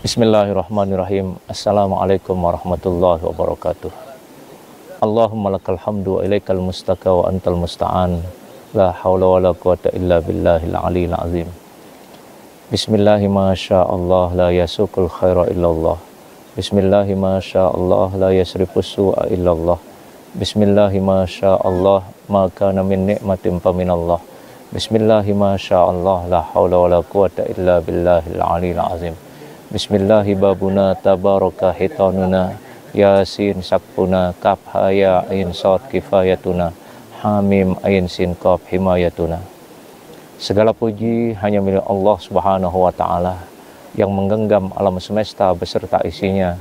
Bismillahirrahmanirrahim. Assalamualaikum warahmatullahi wabarakatuh. Allahumma lakal hamdu wa ilaikal mustaka wa antal musta'an. La hawla wa la quwata illa billahil aliyil azim. Bismillahi ma sya'allah la yasukul khaira illallah. Bismillahi ma sya'allah la yasrifus su'a illallah. Bismillahi ma sya'allah ma kana min ni'matin faminallah. Bismillahi ma sya'allah la hawla wa la quwata illa billahil aliyil azim. Bismillahi babuna tabaraka hitanuna, yasin sakpuna, kaf haya ain sod kifayatuna, hamim ain sin qaf himayatuna. Segala puji hanya milik Allah Subhanahu wa taala yang menggenggam alam semesta beserta isinya,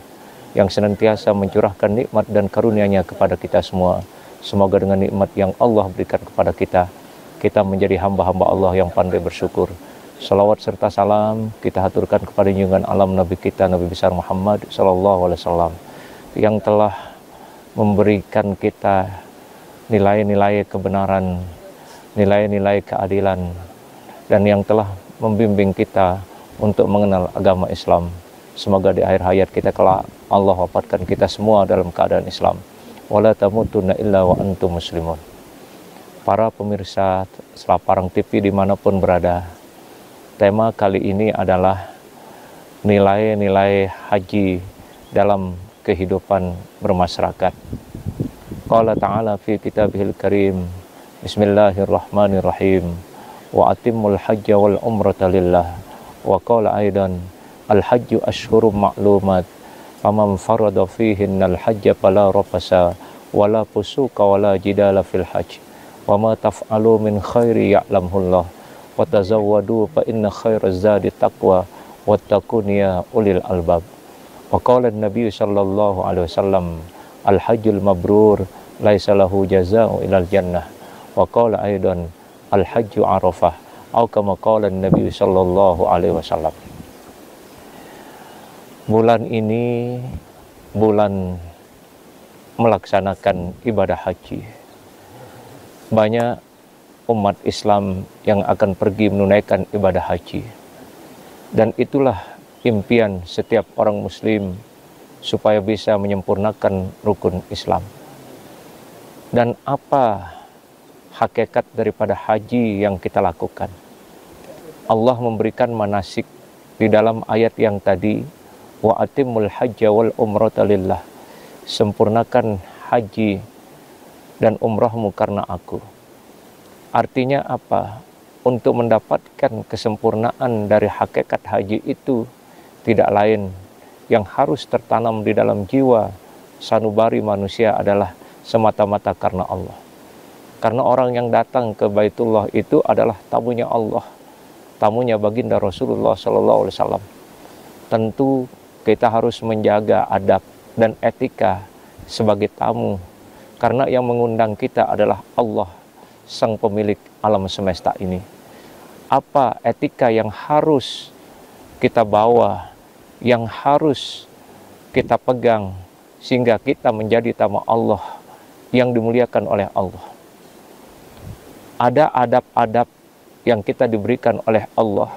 yang senantiasa mencurahkan nikmat dan karunia-Nya kepada kita semua. Semoga dengan nikmat yang Allah berikan kepada kita, kita menjadi hamba-hamba Allah yang pandai bersyukur. Salawat serta salam kita haturkan kepada junjungan alam Nabi kita, Nabi besar Muhammad sallallahu alaihi wasallam, yang telah memberikan kita nilai-nilai kebenaran, nilai-nilai keadilan, dan yang telah membimbing kita untuk mengenal agama Islam. Semoga di akhir hayat kita kelak Allah wafatkan kita semua dalam keadaan Islam. Wala tamutunna illa wa antum muslimun. Para pemirsa Selaparang TV dimanapun berada, tema kali ini adalah nilai-nilai haji dalam kehidupan bermasyarakat. Qala ta'ala fi kitabihil karim, Bismillahirrahmanirrahim, wa atimmul hajja wal umrata lillah, wa qala aidan al hajju ashhurum ma'lumat, faman farada fihinnal hajja fala rafasa wala fusuqa wala jidala fil hajj, wa ma taf'alu min khairi ya'lamhullah, wa tazawwadu fa inna khairaz zadi taqwa wattaqun ya ulil albab. Wa qala an-nabiy sallallahu alaihi wasallam, al hajjul mabrur laisa lahu jazaa'u ilal jannah. Wa qala aidan al hajju arafah, atau kama qala an-nabiy sallallahu alaihi wasallam. Bulan ini bulan melaksanakan ibadah haji. Banyak umat Islam yang akan pergi menunaikan ibadah haji, dan itulah impian setiap orang muslim supaya bisa menyempurnakan rukun Islam. Dan apa hakikat daripada haji yang kita lakukan? Allah memberikan manasik di dalam ayat yang tadi, wa atimmul hajja wal umrata lillah, sempurnakan haji dan umrahmu karena aku. Artinya apa? Untuk mendapatkan kesempurnaan dari hakikat haji itu tidak lain yang harus tertanam di dalam jiwa sanubari manusia adalah semata-mata karena Allah. Karena orang yang datang ke Baitullah itu adalah tamunya Allah, tamunya baginda Rasulullah sallallahu alaihi wasallam. Tentu kita harus menjaga adab dan etika sebagai tamu, karena yang mengundang kita adalah Allah, sang pemilik alam semesta ini. Apa etika yang harus kita bawa, yang harus kita pegang, sehingga kita menjadi tamu Allah yang dimuliakan oleh Allah? Ada adab-adab yang kita diberikan oleh Allah.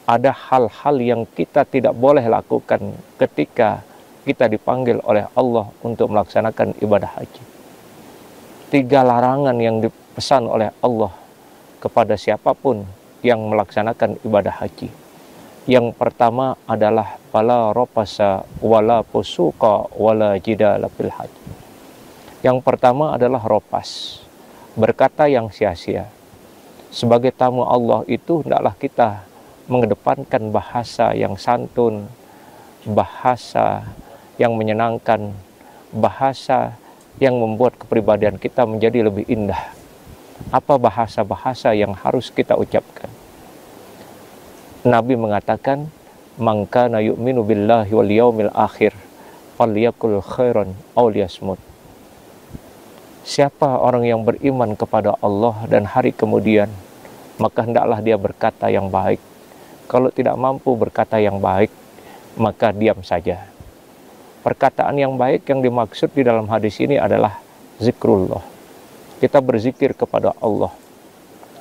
Ada hal-hal yang kita tidak boleh lakukan ketika kita dipanggil oleh Allah untuk melaksanakan ibadah haji. 3 larangan yang dipesan oleh Allah kepada siapapun yang melaksanakan ibadah haji. Yang pertama adalah fala rafasa wala fusuqa wala jidala fil hajj. Yang pertama adalah rafas, berkata yang sia-sia. Sebagai tamu Allah itu hendaklah kita mengedepankan bahasa yang santun, bahasa yang menyenangkan, bahasa yang membuat kepribadian kita menjadi lebih indah. Apa bahasa-bahasa yang harus kita ucapkan? Nabi mengatakan, "Man kana yu'minu billahi wal yaumil akhir, falyakul khairan aw liyasmut." Siapa orang yang beriman kepada Allah dan hari kemudian, maka hendaklah dia berkata yang baik. Kalau tidak mampu berkata yang baik, maka diam saja. Perkataan yang baik yang dimaksud di dalam hadis ini adalah zikrullah. Kita berzikir kepada Allah,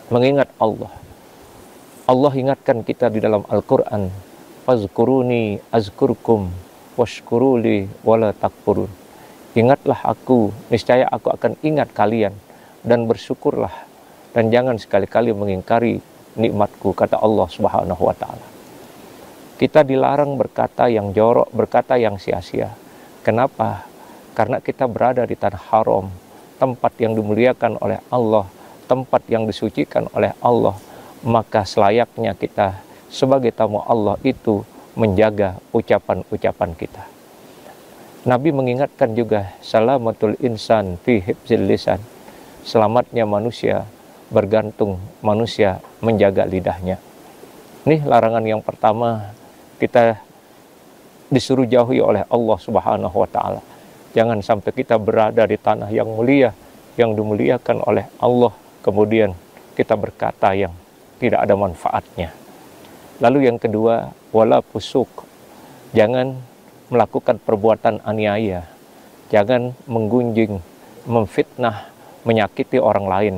mengingat Allah. Allah ingatkan kita di dalam Al-Quran, fazkuruni azkurkum washkuruli wala takfurun. Ingatlah aku, niscaya aku akan ingat kalian, dan bersyukurlah, dan jangan sekali-kali mengingkari nikmatku, kata Allah Subhanahu wa Ta'ala. Kita dilarang berkata yang jorok, berkata yang sia-sia. Kenapa? Karena kita berada di tanah haram, tempat yang dimuliakan oleh Allah, tempat yang disucikan oleh Allah. Maka selayaknya kita sebagai tamu Allah itu menjaga ucapan-ucapan kita. Nabi mengingatkan juga, salamatul insan fi hifzil lisan. Selamatnya manusia bergantung manusia menjaga lidahnya. Ini larangan yang pertama, kita disuruh jauhi oleh Allah Subhanahu wa Ta'ala. Jangan sampai kita berada di tanah yang mulia, yang dimuliakan oleh Allah, kemudian kita berkata yang tidak ada manfaatnya. Lalu yang kedua, wala pusuk. Jangan melakukan perbuatan aniaya. Jangan menggunjing, memfitnah, menyakiti orang lain.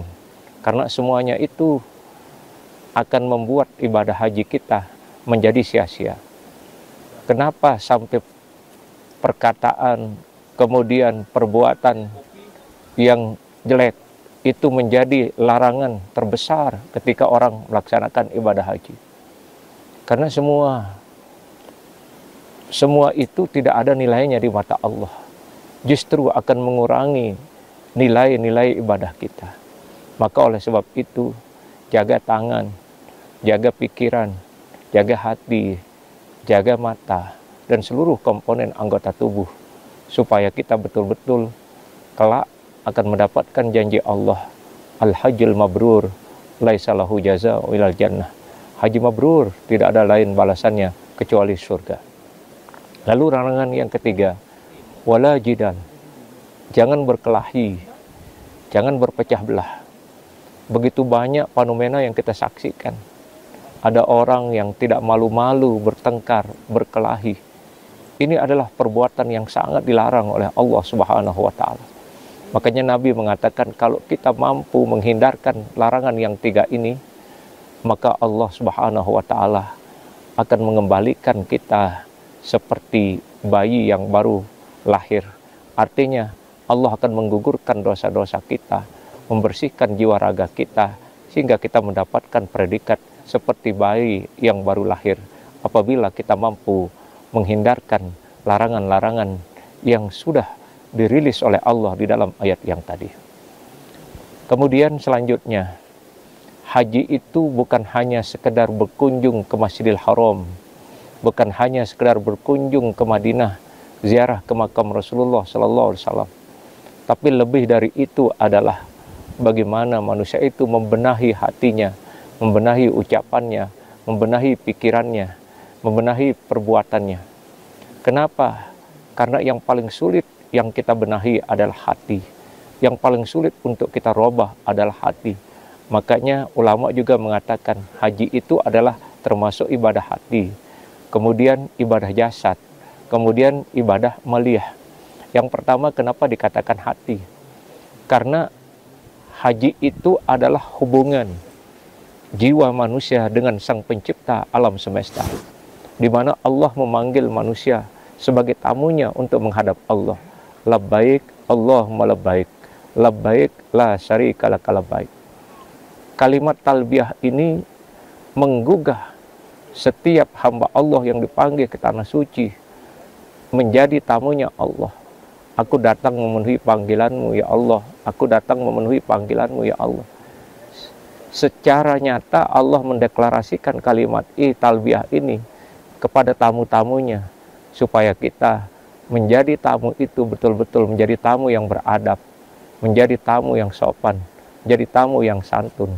Karena semuanya itu akan membuat ibadah haji kita menjadi sia-sia. Kenapa sampai perkataan, kemudian perbuatan yang jelek itu menjadi larangan terbesar ketika orang melaksanakan ibadah haji? Karena semua itu tidak ada nilainya di mata Allah. Justru akan mengurangi nilai-nilai ibadah kita. Maka oleh sebab itu, jaga tangan, jaga pikiran, jaga hati, jaga mata, dan seluruh komponen anggota tubuh, supaya kita betul-betul kelak akan mendapatkan janji Allah, al-hajjul mabrur, laisa lahu jazaa'u ilal jannah. Haji mabrur, tidak ada lain balasannya kecuali surga. Lalu larangan yang ketiga, wala jidal. Jangan berkelahi, jangan berpecah belah. Begitu banyak fenomena yang kita saksikan. Ada orang yang tidak malu-malu bertengkar, berkelahi. Ini adalah perbuatan yang sangat dilarang oleh Allah Subhanahu wa Ta'ala. Makanya Nabi mengatakan, kalau kita mampu menghindarkan larangan yang tiga ini, maka Allah Subhanahu wa Ta'ala akan mengembalikan kita seperti bayi yang baru lahir. Artinya Allah akan menggugurkan dosa-dosa kita, membersihkan jiwa raga kita, sehingga kita mendapatkan predikat seperti bayi yang baru lahir, apabila kita mampu menghindarkan larangan-larangan yang sudah dirilis oleh Allah di dalam ayat yang tadi. Kemudian selanjutnya, haji itu bukan hanya sekedar berkunjung ke Masjidil Haram, bukan hanya sekedar berkunjung ke Madinah, ziarah ke makam Rasulullah Sallallahu Alaihi Wasallam, tapi lebih dari itu adalah bagaimana manusia itu membenahi hatinya, membenahi ucapannya, membenahi pikirannya, membenahi perbuatannya. Kenapa? Karena yang paling sulit yang kita benahi adalah hati. Yang paling sulit untuk kita robah adalah hati. Makanya ulama juga mengatakan haji itu adalah termasuk ibadah hati, kemudian ibadah jasad, kemudian ibadah maliyah. Yang pertama, kenapa dikatakan hati? Karena haji itu adalah hubungan jiwa manusia dengan Sang Pencipta alam semesta, di mana Allah memanggil manusia sebagai tamunya untuk menghadap Allah. Labbaik Allahumma labbaik, labbaik la syarika laka labbaik. Kalimat talbiyah ini menggugah setiap hamba Allah yang dipanggil ke tanah suci menjadi tamunya Allah. Aku datang memenuhi panggilanmu ya Allah, aku datang memenuhi panggilanmu ya Allah. Secara nyata Allah mendeklarasikan kalimat talbiyah ini kepada tamu-tamunya, supaya kita menjadi tamu itu betul-betul menjadi tamu yang beradab, menjadi tamu yang sopan, jadi tamu yang santun.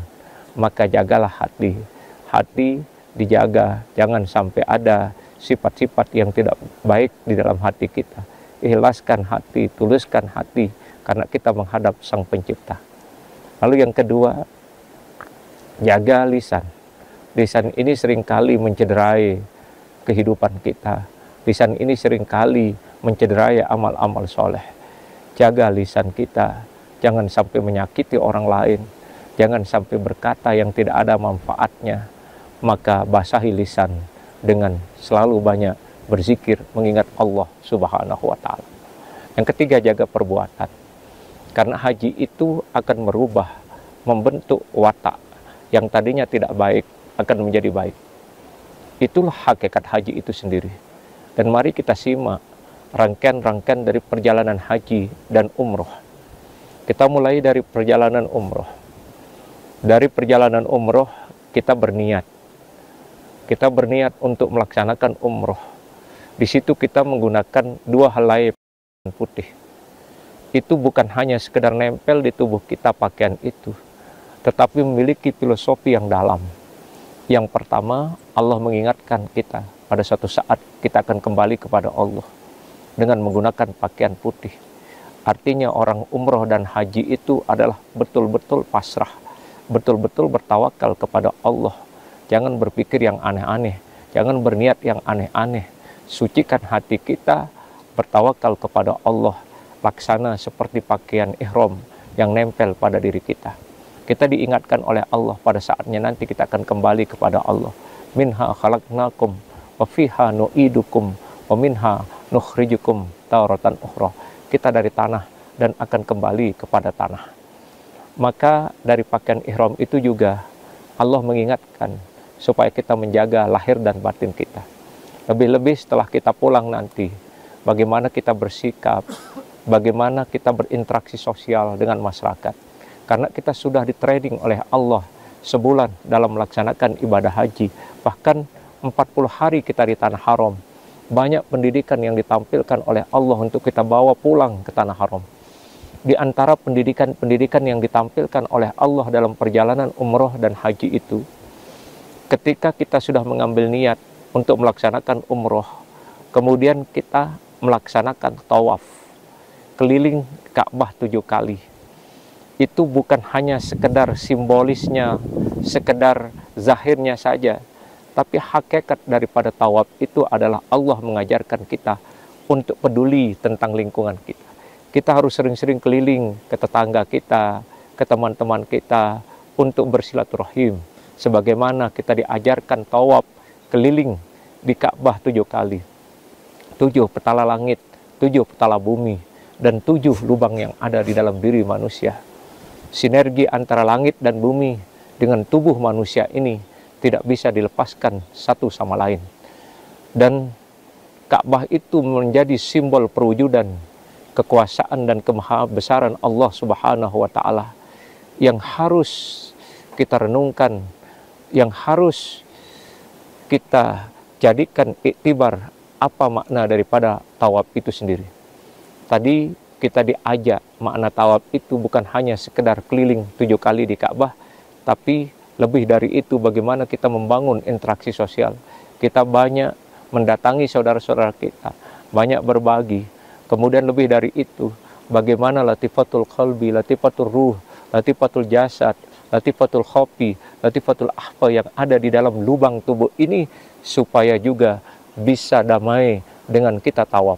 Maka jagalah hati. Hati dijaga, jangan sampai ada sifat-sifat yang tidak baik di dalam hati kita. Ikhlaskan hati, tuluskan hati, karena kita menghadap Sang Pencipta. Lalu yang kedua, jaga lisan. Lisan ini seringkali mencederai kehidupan kita. Lisan ini seringkali mencederai amal-amal soleh. Jaga lisan kita, jangan sampai menyakiti orang lain, jangan sampai berkata yang tidak ada manfaatnya. Maka basahi lisan, dengan selalu banyak berzikir, mengingat Allah Subhanahu wa Ta'ala. Yang ketiga, jaga perbuatan, karena haji itu akan merubah, membentuk watak yang tadinya tidak baik akan menjadi baik. Itulah hakikat haji itu sendiri. Dan mari kita simak rangkaian-rangkaian dari perjalanan haji dan umroh. Kita mulai dari perjalanan umroh. Dari perjalanan umroh kita berniat. Kita berniat untuk melaksanakan umroh. Di situ kita menggunakan dua helai putih. Itu bukan hanya sekedar nempel di tubuh kita pakaian itu, tetapi memiliki filosofi yang dalam. Yang pertama, Allah mengingatkan kita pada suatu saat kita akan kembali kepada Allah dengan menggunakan pakaian putih. Artinya orang umroh dan haji itu adalah betul-betul pasrah, betul-betul bertawakal kepada Allah. Jangan berpikir yang aneh-aneh, jangan berniat yang aneh-aneh. Sucikan hati kita, bertawakal kepada Allah, laksana seperti pakaian ihram yang nempel pada diri kita. Kita diingatkan oleh Allah pada saatnya nanti kita akan kembali kepada Allah. Minha khalaqnakum wa fiha nu'idukum wa minha nukhrijukum taratan ukhra. Kita dari tanah dan akan kembali kepada tanah. Maka dari pakaian ihram itu juga Allah mengingatkan supaya kita menjaga lahir dan batin kita. Lebih-lebih setelah kita pulang nanti, bagaimana kita bersikap, bagaimana kita berinteraksi sosial dengan masyarakat. Karena kita sudah di-training oleh Allah sebulan dalam melaksanakan ibadah haji. Bahkan 40 hari kita di Tanah Haram. Banyak pendidikan yang ditampilkan oleh Allah untuk kita bawa pulang ke Tanah Haram. Di antara pendidikan-pendidikan yang ditampilkan oleh Allah dalam perjalanan umroh dan haji itu, ketika kita sudah mengambil niat untuk melaksanakan umroh, kemudian kita melaksanakan tawaf, keliling Ka'bah 7 kali. Itu bukan hanya sekedar simbolisnya, sekedar zahirnya saja, tapi hakikat daripada tawaf itu adalah Allah mengajarkan kita untuk peduli tentang lingkungan kita. Kita harus sering-sering keliling ke tetangga kita, ke teman-teman kita untuk bersilaturahim. Sebagaimana kita diajarkan tawaf keliling di Ka'bah 7 kali. 7 petala langit, 7 petala bumi, dan 7 lubang yang ada di dalam diri manusia. Sinergi antara langit dan bumi dengan tubuh manusia ini tidak bisa dilepaskan satu sama lain. Dan Ka'bah itu menjadi simbol perwujudan kekuasaan dan kemahabesaran Allah Subhanahu wa Ta'ala yang harus kita renungkan, yang harus kita jadikan iktibar apa makna daripada tawaf itu sendiri. Tadi kita diajak makna tawaf itu bukan hanya sekedar keliling 7 kali di Ka'bah, tapi lebih dari itu bagaimana kita membangun interaksi sosial. Kita banyak mendatangi saudara-saudara kita, banyak berbagi. Kemudian lebih dari itu, bagaimana latifatul qalbi, latifatul ruh, latifatul jasad, latifatul khofi, latifatul ahfa yang ada di dalam lubang tubuh ini supaya juga bisa damai dengan kita tawaf.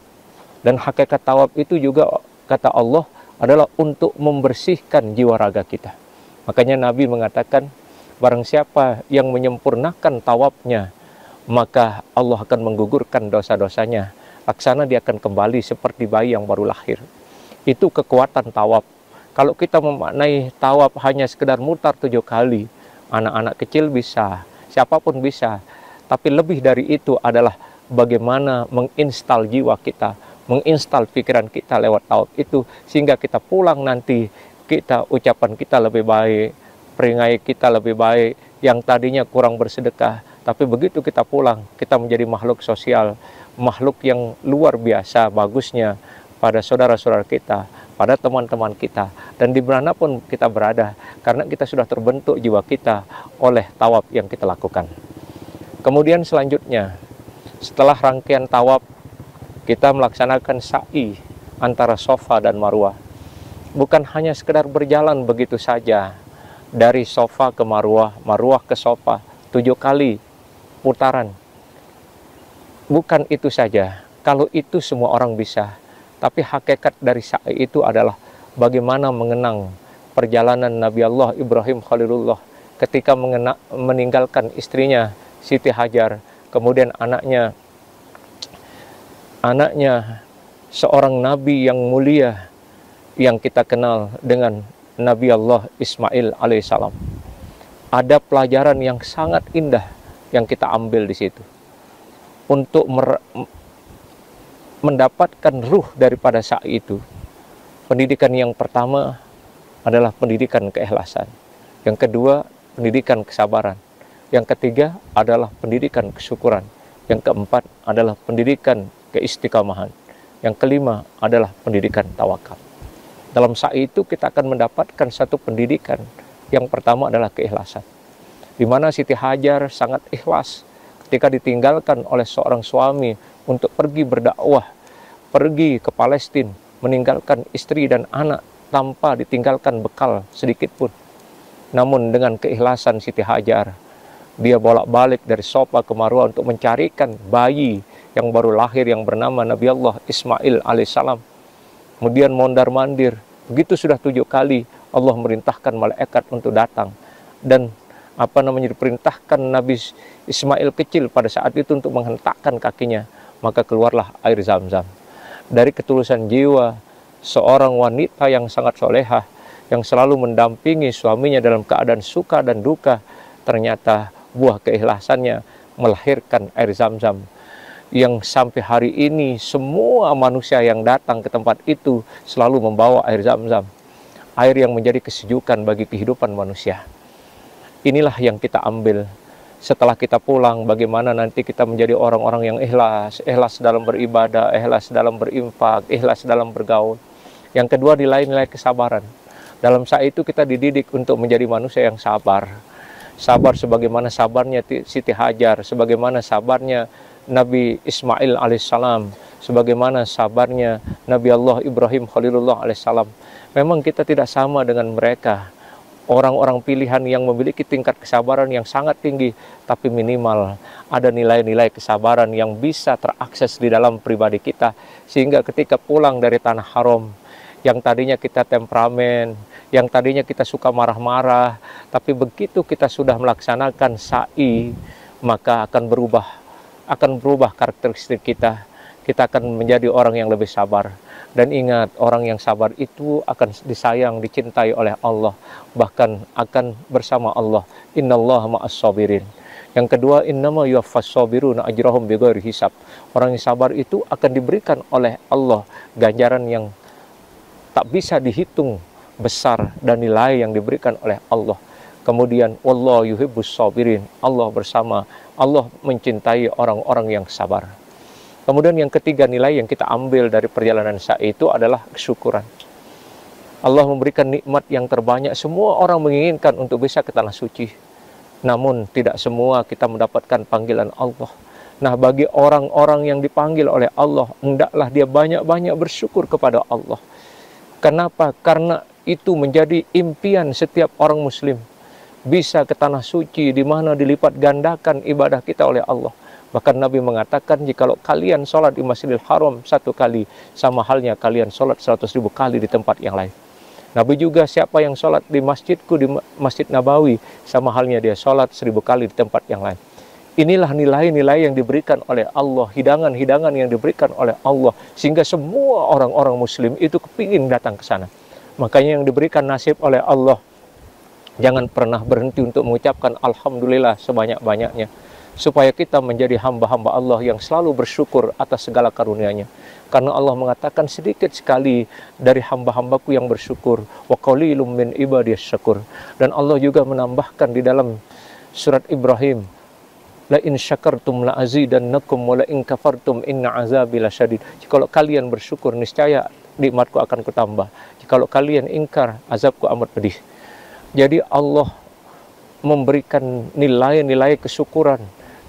Dan hakikat tawaf itu juga kata Allah adalah untuk membersihkan jiwa raga kita. Makanya Nabi mengatakan, barang siapa yang menyempurnakan tawafnya, maka Allah akan menggugurkan dosa-dosanya. Laksana dia akan kembali seperti bayi yang baru lahir. Itu kekuatan tawaf. Kalau kita memaknai tawaf hanya sekedar mutar 7 kali, anak-anak kecil bisa, siapapun bisa. Tapi lebih dari itu adalah bagaimana menginstal jiwa kita, menginstal pikiran kita lewat tawaf itu, sehingga kita pulang nanti, ucapan kita lebih baik, peringatan kita lebih baik, yang tadinya kurang bersedekah, tapi begitu kita pulang, kita menjadi makhluk sosial, makhluk yang luar biasa bagusnya pada saudara-saudara kita, pada teman-teman kita, dan dimanapun kita berada, karena kita sudah terbentuk jiwa kita oleh tawaf yang kita lakukan. Kemudian selanjutnya, setelah rangkaian tawaf, kita melaksanakan sa'i antara Safa dan Marwah. Bukan hanya sekedar berjalan begitu saja dari Safa ke Marwah, Marwah ke Safa, 7 kali putaran. Bukan itu saja. Kalau itu semua orang bisa. Tapi hakikat dari sa'i itu adalah bagaimana mengenang perjalanan Nabi Allah Ibrahim Khalilullah ketika meninggalkan istrinya Siti Hajar kemudian anaknya seorang nabi yang mulia yang kita kenal dengan Nabi Allah Ismail alaihissalam. Ada pelajaran yang sangat indah yang kita ambil di situ untuk mendapatkan ruh daripada sa'i itu. Pendidikan yang pertama adalah pendidikan keikhlasan, yang kedua pendidikan kesabaran, yang ketiga adalah pendidikan kesyukuran, yang keempat adalah pendidikan keistiqamahan, yang kelima adalah pendidikan tawakal. Dalam sa'i itu kita akan mendapatkan satu pendidikan. Yang pertama adalah keikhlasan, di mana Siti Hajar sangat ikhlas ketika ditinggalkan oleh seorang suami untuk pergi berdakwah, pergi ke Palestina, meninggalkan istri dan anak tanpa ditinggalkan bekal sedikit pun. Namun dengan keikhlasan Siti Hajar, dia bolak-balik dari Safa ke Marwah untuk mencarikan bayi yang baru lahir yang bernama Nabi Allah Ismail alaihissalam. Kemudian mondar-mandir, begitu sudah 7 kali Allah merintahkan malaikat untuk datang dan diperintahkan Nabi Ismail kecil pada saat itu untuk menghentakkan kakinya, maka keluarlah air Zam-Zam. Dari ketulusan jiwa seorang wanita yang sangat solehah, yang selalu mendampingi suaminya dalam keadaan suka dan duka, ternyata buah keikhlasannya melahirkan air Zam-Zam yang sampai hari ini semua manusia yang datang ke tempat itu selalu membawa air Zam-Zam, air yang menjadi kesejukan bagi kehidupan manusia. Inilah yang kita ambil setelah kita pulang, bagaimana nanti kita menjadi orang-orang yang ikhlas, ikhlas dalam beribadah, ikhlas dalam berinfak, ikhlas dalam bergaul. Yang kedua, nilai-nilai kesabaran. Dalam saat itu kita dididik untuk menjadi manusia yang sabar. Sabar sebagaimana sabarnya Siti Hajar, sebagaimana sabarnya Nabi Ismail alaihissalam, sebagaimana sabarnya Nabi Allah Ibrahim Khalilullah alaihissalam. Memang kita tidak sama dengan mereka, orang-orang pilihan yang memiliki tingkat kesabaran yang sangat tinggi, tapi minimal ada nilai-nilai kesabaran yang bisa terakses di dalam pribadi kita, sehingga ketika pulang dari tanah haram, yang tadinya kita temperamen, yang tadinya kita suka marah-marah, tapi begitu kita sudah melaksanakan sa'i, maka akan berubah karakteristik kita. Kita akan menjadi orang yang lebih sabar. Dan ingat, orang yang sabar itu akan disayang, dicintai oleh Allah, bahkan akan bersama Allah. Innallaha ma'as sabirin. Yang kedua, innama yuwaffas sabiruna ajrahum bighairi hisab. Orang yang sabar itu akan diberikan oleh Allah ganjaran yang tak bisa dihitung besar dan nilai yang diberikan oleh Allah. Kemudian wallahu yuhibbus sabirin, Allah bersama, Allah mencintai orang-orang yang sabar. Kemudian yang ketiga, nilai yang kita ambil dari perjalanan sa'i itu adalah kesyukuran. Allah memberikan nikmat yang terbanyak, semua orang menginginkan untuk bisa ke tanah suci. Namun tidak semua kita mendapatkan panggilan Allah. Nah, bagi orang-orang yang dipanggil oleh Allah, hendaklah dia banyak-banyak bersyukur kepada Allah. Kenapa? Karena itu menjadi impian setiap orang muslim, bisa ke tanah suci di mana dilipat gandakan ibadah kita oleh Allah. Bahkan Nabi mengatakan, jikalau kalian sholat di Masjidil Haram 1 kali, sama halnya kalian sholat 100.000 kali di tempat yang lain. Nabi juga, siapa yang sholat di masjidku, di Masjid Nabawi, sama halnya dia sholat 1000 kali di tempat yang lain. Inilah nilai-nilai yang diberikan oleh Allah, hidangan-hidangan yang diberikan oleh Allah, sehingga semua orang-orang muslim itu kepingin datang ke sana. Makanya yang diberikan nasib oleh Allah, jangan pernah berhenti untuk mengucapkan Alhamdulillah sebanyak-banyaknya, supaya kita menjadi hamba-hamba Allah yang selalu bersyukur atas segala karunia-Nya. Karena Allah mengatakan, sedikit sekali dari hamba-hambaku yang bersyukur, wa qalilum min ibadiyas syakur. Dan Allah juga menambahkan di dalam surat Ibrahim, la in syakartum la azidannakum wa la in kafartum inna azabi lasyadid. Jikalau kalian bersyukur, niscaya nikmatku akan kutambah. Jikalau kalian ingkar, azabku amat pedih. Jadi Allah memberikan nilai-nilai kesyukuran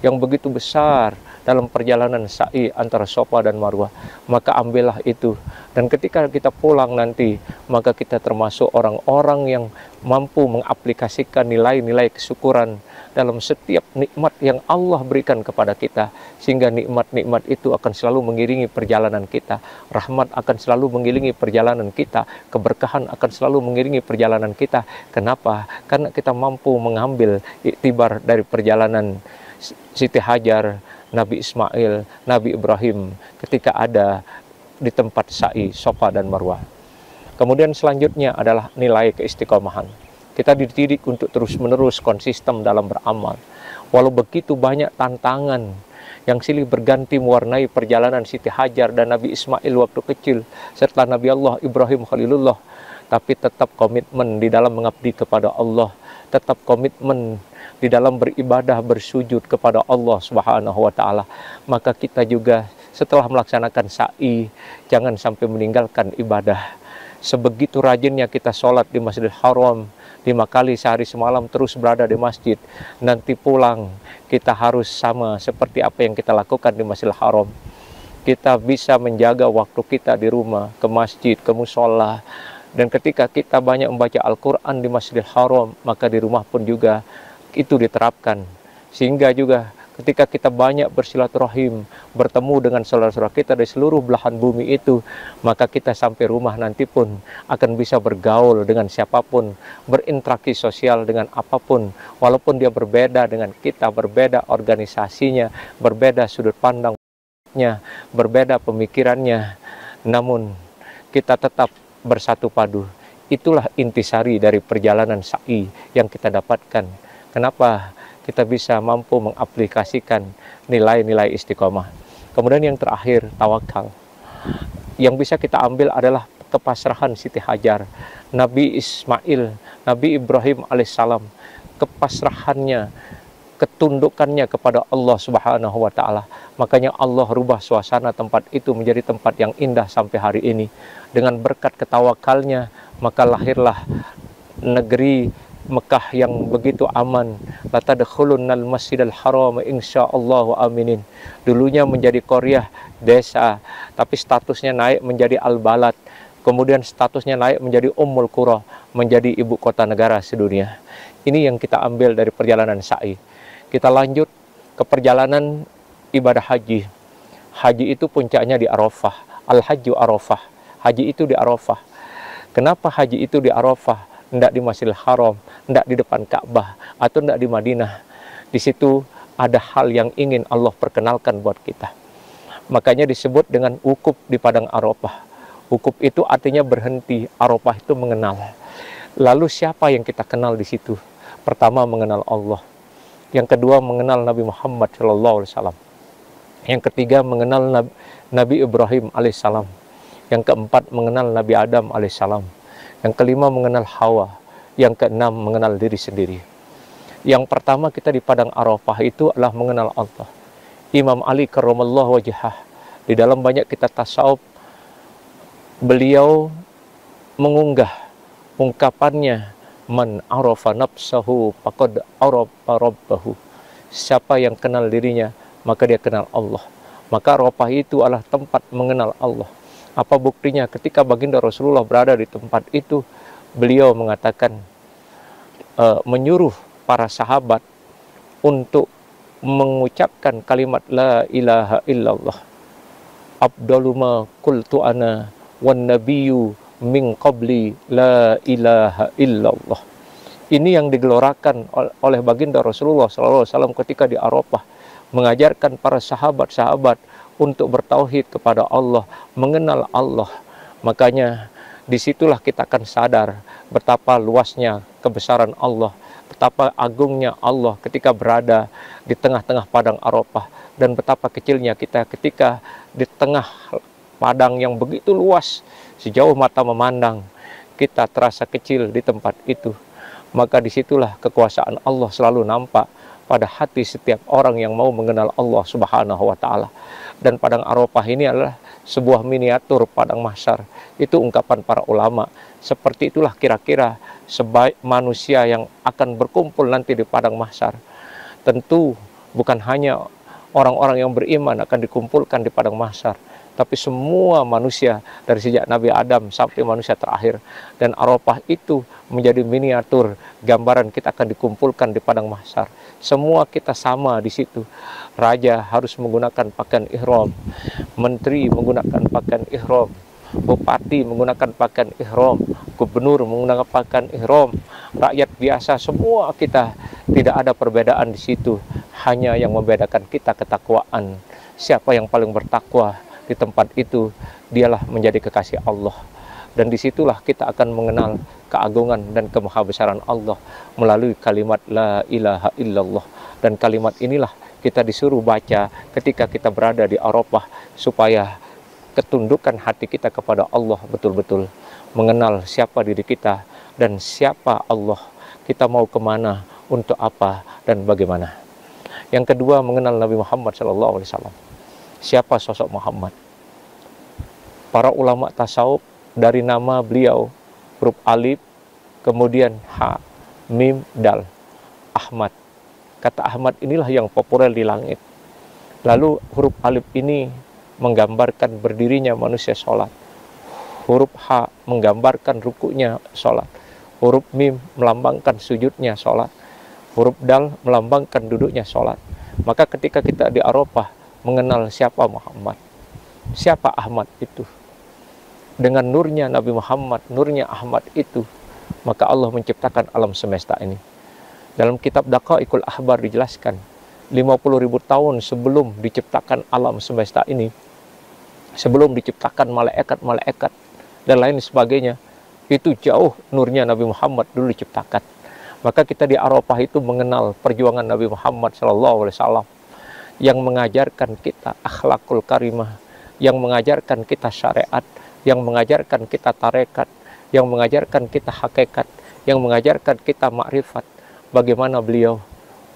yang begitu besar dalam perjalanan sa'i antara Safa dan Marwah. Maka ambillah itu, dan ketika kita pulang nanti, maka kita termasuk orang-orang yang mampu mengaplikasikan nilai-nilai kesyukuran dalam setiap nikmat yang Allah berikan kepada kita, sehingga nikmat-nikmat itu akan selalu mengiringi perjalanan kita, rahmat akan selalu mengiringi perjalanan kita, keberkahan akan selalu mengiringi perjalanan kita. Kenapa? Karena kita mampu mengambil iktibar dari perjalanan Siti Hajar, Nabi Ismail, Nabi Ibrahim ketika ada di tempat sa'i, Safa dan Marwah. Kemudian selanjutnya adalah nilai keistiqomahan. Kita dididik untuk terus-menerus konsisten dalam beramal. Walau begitu banyak tantangan yang silih berganti mewarnai perjalanan Siti Hajar dan Nabi Ismail waktu kecil, serta Nabi Allah Ibrahim Khalilullah, tapi tetap komitmen di dalam mengabdi kepada Allah, tetap komitmen di dalam beribadah, bersujud kepada Allah Subhanahu wa Ta'ala. Maka kita juga setelah melaksanakan sa'i, jangan sampai meninggalkan ibadah. Sebegitu rajinnya kita sholat di Masjidil Haram, 5 kali sehari semalam terus berada di masjid. Nanti pulang kita harus sama seperti apa yang kita lakukan di Masjidil Haram. Kita bisa menjaga waktu kita di rumah, ke masjid, ke musola. Dan ketika kita banyak membaca Al-Quran di Masjidil Haram, maka di rumah pun juga itu diterapkan. Sehingga juga ketika kita banyak bersilaturahim, bertemu dengan saudara-saudara kita di seluruh belahan bumi itu, maka kita sampai rumah nanti pun akan bisa bergaul dengan siapapun, berinteraksi sosial dengan apapun, walaupun dia berbeda dengan kita, berbeda organisasinya, berbeda sudut pandangnya, berbeda pemikirannya, namun kita tetap bersatu padu. Itulah intisari dari perjalanan sa'i yang kita dapatkan. Kenapa kita bisa mampu mengaplikasikan nilai-nilai istiqomah. Kemudian yang terakhir, tawakal. Yang bisa kita ambil adalah kepasrahan Siti Hajar, Nabi Ismail, Nabi Ibrahim alaihissalam, kepasrahannya, ketundukannya kepada Allah Subhanahu wa Ta'ala. Makanya Allah rubah suasana tempat itu menjadi tempat yang indah sampai hari ini. Dengan berkat ketawakalnya, maka lahirlah negeri Mekah yang begitu aman. Latadkhulunnal masjidal haram insyaallah aminin. Dulunya menjadi qaryah, desa, tapi statusnya naik menjadi al-balad. Kemudian statusnya naik menjadi Ummul Qura, menjadi ibu kota negara sedunia. Ini yang kita ambil dari perjalanan sa'i. Kita lanjut ke perjalanan ibadah haji. Haji itu puncaknya di Arafah. Al-Hajju Arafah. Haji itu di Arafah. Kenapa haji itu di Arafah? Tidak di Masjidil Haram, tidak di depan Ka'bah, atau tidak di Madinah. Di situ ada hal yang ingin Allah perkenalkan buat kita. Makanya disebut dengan wukuf di Padang Arafah. Wukuf itu artinya berhenti, Arafah itu mengenal. Lalu siapa yang kita kenal di situ? Pertama mengenal Allah. Yang kedua mengenal Nabi Muhammad SAW. Yang ketiga mengenal Nabi Ibrahim alaihissalam. Yang keempat mengenal Nabi Adam alaihissalam. Yang kelima mengenal Hawa. Yang keenam mengenal diri sendiri. Yang pertama kita di Padang Arafah itu adalah mengenal Allah. Imam Ali karramallahu wajhah, di dalam banyak kitab tasawuf, beliau mengunggah ungkapannya, man arafa nafsahu faqad arafa rabbahu. Siapa yang kenal dirinya, maka dia kenal Allah. Maka Arafah itu adalah tempat mengenal Allah. Apa buktinya? Ketika baginda Rasulullah berada di tempat itu, beliau mengatakan, menyuruh para sahabat untuk mengucapkan kalimat la ilaha illallah. Afdalu ma qultu ana wan nabiyyu min qabli la ilaha illallah. Ini yang digelorakan oleh baginda Rasulullah SAW ketika di Arafah, mengajarkan para sahabat-sahabat untuk bertauhid kepada Allah, mengenal Allah. Makanya disitulah kita akan sadar betapa luasnya kebesaran Allah, betapa agungnya Allah ketika berada di tengah-tengah Padang Arafah, dan betapa kecilnya kita ketika di tengah padang yang begitu luas, sejauh mata memandang, kita terasa kecil di tempat itu. Maka disitulah kekuasaan Allah selalu nampak pada hati setiap orang yang mau mengenal Allah Subhanahu wa Ta'ala. Dan Padang Arafah ini adalah sebuah miniatur Padang Mahsyar. Itu ungkapan para ulama. Seperti itulah kira-kira sebaik manusia yang akan berkumpul nanti di Padang Mahsyar. Tentu bukan hanya orang-orang yang beriman akan dikumpulkan di Padang Mahsyar, tapi semua manusia dari sejak Nabi Adam sampai manusia terakhir. Dan Arafah itu menjadi miniatur gambaran kita akan dikumpulkan di Padang Mahsyar. Semua kita sama di situ. Raja harus menggunakan pakaian ihram, menteri menggunakan pakaian ihram, bupati menggunakan pakaian ihram, gubernur menggunakan pakaian ihram, rakyat biasa, semua kita tidak ada perbedaan di situ. hanya yang membedakan kita ketakwaan. Siapa yang paling bertakwa di tempat itu, dialah menjadi kekasih Allah. Dan disitulah kita akan mengenal keagungan dan kemahabesaran Allah melalui kalimat la ilaha illallah. Dan kalimat inilah kita disuruh baca ketika kita berada di Arafah, supaya ketundukan hati kita kepada Allah betul-betul mengenal siapa diri kita dan siapa Allah, kita mau kemana, untuk apa, dan bagaimana. Yang kedua, mengenal Nabi Muhammad SAW. Siapa sosok Muhammad? Para ulama tasawuf dari nama beliau, huruf alif, kemudian ha, mim, dal, Ahmad. Kata Ahmad inilah yang populer di langit. Lalu huruf alif ini menggambarkan berdirinya manusia sholat. Huruf ha menggambarkan rukuknya sholat. Huruf mim melambangkan sujudnya sholat. Huruf dal melambangkan duduknya sholat. Maka ketika kita di Arafah mengenal siapa Muhammad, siapa Ahmad itu, dengan nurnya Nabi Muhammad, nurnya Ahmad itu, maka Allah menciptakan alam semesta ini. Dalam kitab Daqaiqul Ahbar dijelaskan, 50.000 tahun sebelum diciptakan alam semesta ini, sebelum diciptakan malaikat-malaikat dan lain sebagainya, itu jauh nurnya Nabi Muhammad dulu diciptakan. Maka kita di Arafah itu mengenal perjuangan Nabi Muhammad SAW yang mengajarkan kita akhlakul karimah, yang mengajarkan kita syariat, yang mengajarkan kita tarekat, yang mengajarkan kita hakikat, yang mengajarkan kita makrifat. Bagaimana beliau,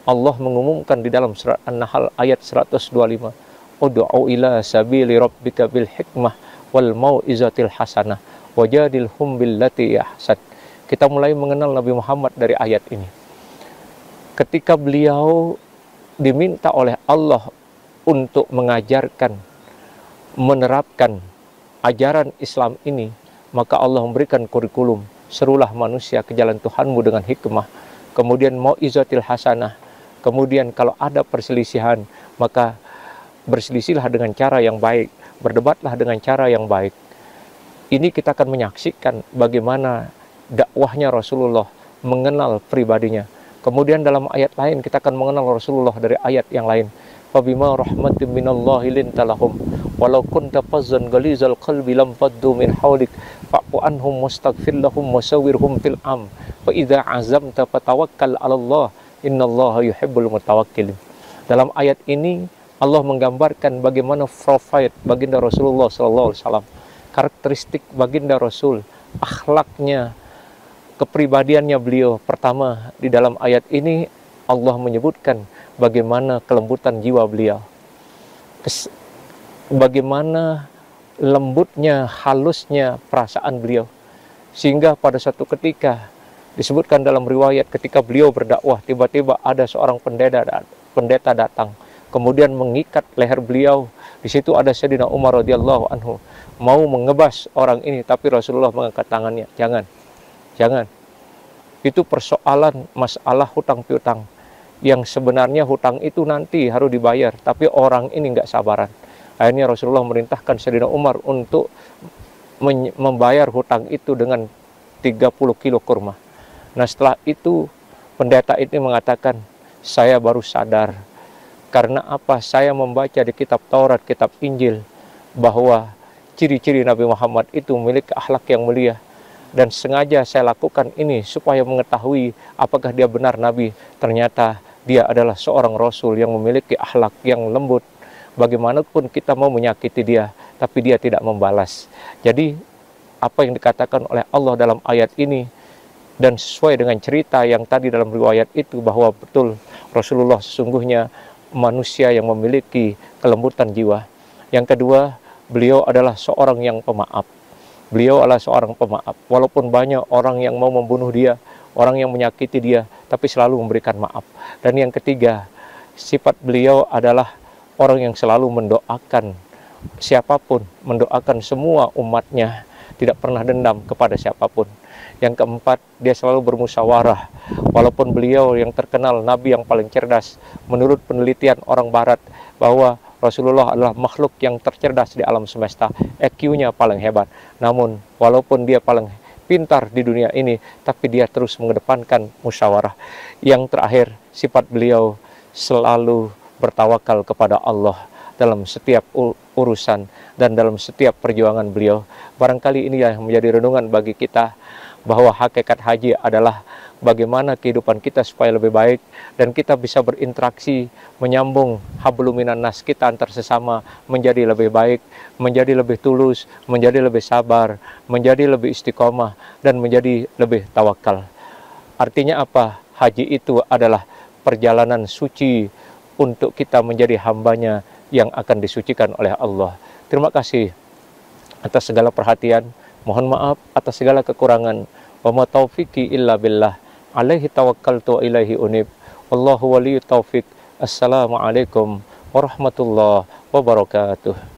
Allah mengumumkan di dalam surat An-Nahl ayat 125, ud'u ila sabili rabbika bil hikmah wal mau'izatil hasanah wajadilhum billati ahsan. Kita mulai mengenal Nabi Muhammad dari ayat ini. Ketika beliau diminta oleh Allah untuk mengajarkan, menerapkan ajaran Islam ini, maka Allah memberikan kurikulum, serulah manusia ke jalan Tuhanmu dengan hikmah, kemudian mau'izatil hasanah, kemudian kalau ada perselisihan, maka berselisihlah dengan cara yang baik, berdebatlah dengan cara yang baik. Ini kita akan menyaksikan bagaimana dakwahnya Rasulullah, mengenal pribadinya. Kemudian dalam ayat lain kita akan mengenal Rasulullah dari ayat yang lain. Fabima rahmatin minallahi linta lahum walau kunta fazzan ghalizal qalbi lam faddu min hawlik fa'fu anhum wastaghfir lahum wasawwirhum fil am fa idza azamta fatawakkal 'ala Allah innallaha yuhibbul mutawakkilin. Dalam ayat ini Allah menggambarkan bagaimana profil baginda Rasulullah SAW, karakteristik baginda Rasul, akhlaknya, kepribadiannya beliau. Pertama, di dalam ayat ini Allah menyebutkan bagaimana kelembutan jiwa beliau, bagaimana lembutnya, halusnya perasaan beliau, sehingga pada suatu ketika disebutkan dalam riwayat ketika beliau berdakwah, tiba-tiba ada seorang pendeta datang, kemudian mengikat leher beliau. Di situ ada Sayyidina Umar radhiyallahu anhu mau mengebas orang ini, tapi Rasulullah mengangkat tangannya, jangan. Itu persoalan masalah hutang piutang, yang sebenarnya hutang itu nanti harus dibayar, tapi orang ini nggak sabaran. Akhirnya Rasulullah merintahkan Sayyidina Umar untuk membayar hutang itu dengan 30 kilo kurma. Nah setelah itu pendeta itu mengatakan, saya baru sadar, karena apa? Saya membaca di kitab Taurat, kitab Injil, bahwa ciri-ciri Nabi Muhammad itu memiliki akhlak yang mulia. Dan sengaja saya lakukan ini supaya mengetahui apakah dia benar Nabi. Ternyata dia adalah seorang Rasul yang memiliki akhlak yang lembut. Bagaimanapun kita mau menyakiti dia, tapi dia tidak membalas. Jadi apa yang dikatakan oleh Allah dalam ayat ini, dan sesuai dengan cerita yang tadi dalam riwayat itu, bahwa betul Rasulullah sesungguhnya manusia yang memiliki kelembutan jiwa. Yang kedua, beliau adalah seorang yang pemaaf. Beliau adalah seorang pemaaf. Walaupun banyak orang yang mau membunuh dia, orang yang menyakiti dia, tapi selalu memberikan maaf. Dan yang ketiga, sifat beliau adalah orang yang selalu mendoakan siapapun, mendoakan semua umatnya, tidak pernah dendam kepada siapapun. Yang keempat, dia selalu bermusyawarah. Walaupun beliau yang terkenal Nabi yang paling cerdas, menurut penelitian orang Barat, bahwa Rasulullah adalah makhluk yang tercerdas di alam semesta, EQ-nya paling hebat. Namun, walaupun dia paling pintar di dunia ini, tapi dia terus mengedepankan musyawarah. Yang terakhir, sifat beliau selalu bertawakal kepada Allah dalam setiap urusan dan dalam setiap perjuangan beliau. Barangkali ini yang menjadi renungan bagi kita, bahwa hakikat haji adalah bagaimana kehidupan kita supaya lebih baik dan kita bisa berinteraksi, menyambung hablum minan nas kita antar sesama menjadi lebih baik, menjadi lebih tulus, menjadi lebih sabar, menjadi lebih istiqomah, dan menjadi lebih tawakal. Artinya apa? Haji itu adalah perjalanan suci untuk kita menjadi hambanya yang akan disucikan oleh Allah. Terima kasih atas segala perhatian. Mohon maaf atas segala kekurangan. Wa ma taufiqi illa billah. Alaihi tawakkaltu wa ilaihi unib. Wallahu waliyut taufiq. Assalamualaikum warahmatullahi wabarakatuh.